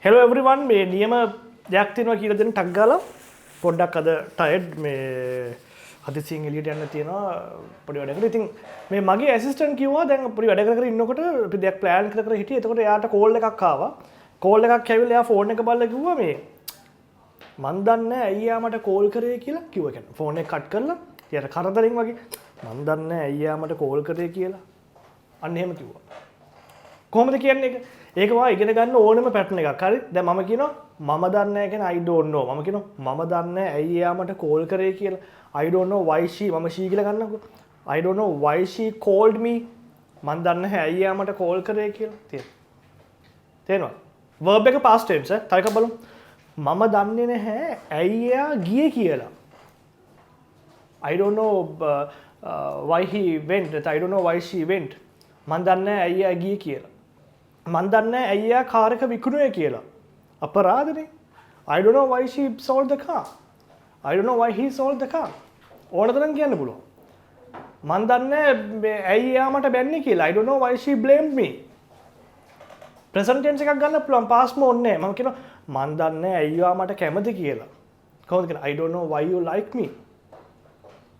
Hello everyone මේ නියම දෙයක් තියෙනවා කියලා දෙන්න ටක් ගාලා පොඩ්ඩක් අද ටයර්ඩ් මේ හදිසියෙන් එළියට යන්න තියෙනවා පොඩි වැඩකට. ඉතින් මේ මගේ ඇසිස්ටන්ට් කිව්වා දැන් පොඩි වැඩ කර කර ඉන්නකොට අපි දෙයක් ප්ලෑන් කර කර හිටියේ. එතකොට එයාට කෝල් එකක් ආවා. කෝල් එකක් ඇවිල්ලා එයා ෆෝන් එක බලලා කිව්වා මේ මන් දන්නේ නැහැ ඇයි එයා මට කෝල් කරේ කියලා කිව්වා. කියන්නේ ෆෝන් එක කට් කරලා එයාට කරදරින් වගේ මන් දන්නේ නැහැ ඇයි එයා මට කෝල් කරේ කියලා. අන්න එහෙම කිව්වා. කොහොමද කියන්නේ ඒක? ඒක මම ඉගෙන ගන්න ඕනෙම පැටර්න් එකක්. හරි. දැන් මම කියනවා මම දන්නේ නැහැ කියන්නේ I don't know. මම කියනවා මම දන්නේ නැහැ ඇයි එයා මට කෝල් කරේ කියලා. I don't know why she මම she කියලා ගන්නකො. I don't know why she called me. මන් දන්නේ නැහැ ඇයි එයා මට කෝල් කරේ කියලා. තේරෙනවද? verb එක past tense. තව එකක් බලමු. මම දන්නේ නැහැ ඇයි එයා ගියේ කියලා. I don't know why he went. I don't know why she went. මන් දන්නේ නැහැ ඇයි එයා ගියේ කියලා. මන් දන්නේ ඇයි එයා කාර් එක විකුණුවේ කියලා. අපරාධනේ. I don't know why she sold the car. I don't know why he sold the car. ඕනතරම් කියන්න පුළුවන්. මන් දන්නේ ඇයි එයා මට බැන්නේ කියලා. I don't know why she blamed me. present tense එකක් ගන්න පුළුවන් past mode නෑ. මම කියනවා මන් දන්නේ ඇයි එයා මට කැමති කියලා. කොහොමද කියන්නේ? I don't know why you like me.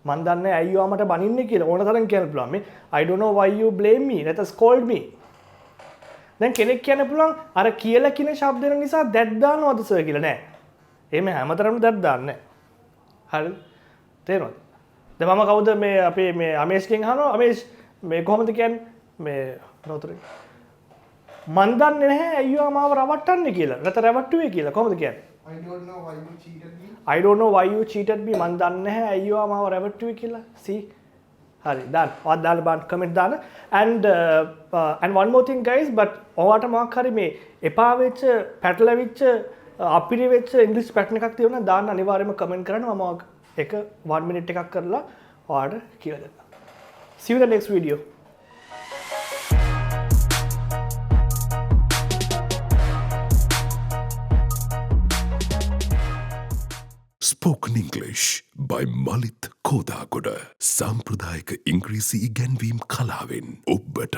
මන් දන්නේ ඇයි එයා මට බනින්නේ කියලා. ඕනතරම් කියන්න පුළුවන්. මේ I don't know why you blame me. නැත්නම් scold me. දැන් කෙනෙක් කියන්න පුළුවන් අර කියලා කියන શબ્ද දෙන නිසා that දානවද සර් කියලා නෑ. එහෙම හැමතරම that දාන්නේ නෑ. හරිද? තේරෙනවද? දැන් මම කවුද මේ අපේ මේ අමේෂ්ගෙන් අහනවා අමේෂ් මේ කොහොමද කියන්නේ මේ නෝතරේ මන් දන්නේ නැහැ අයියෝ මාව රවට්ටන්නේ කියලා. නැත්නම් රවට්ටුවේ කියලා කොහොමද කියන්නේ? I don't know why you cheated me. I don't know why you cheated me. මන් දන්නේ නැහැ අයියෝ මාව රවට්ටුවේ කියලා. see හරි දාන්න. ඔයාලා දාන්න බාන්න කමෙන්ට් දාන්න. and one more thing guys but ඔයාලට මොකක් හරි මේ එපා වෙච්ච පැටලවිච්ච අපිරි වෙච්ච ඉංග්‍රීසි පැටර්න් එකක් තියෙනවා නම් දාන්න අනිවාර්යයෙන්ම කමෙන්ට් කරන්න. මම එක 1 minute එකක් කරලා ඔයාලට කියලා දෙන්නම්. see you in the next video. Spoken English by Malith Kodagoda. Sampradayika Ingrisi ඉගැන්වීම් කලාවෙන් ඔබට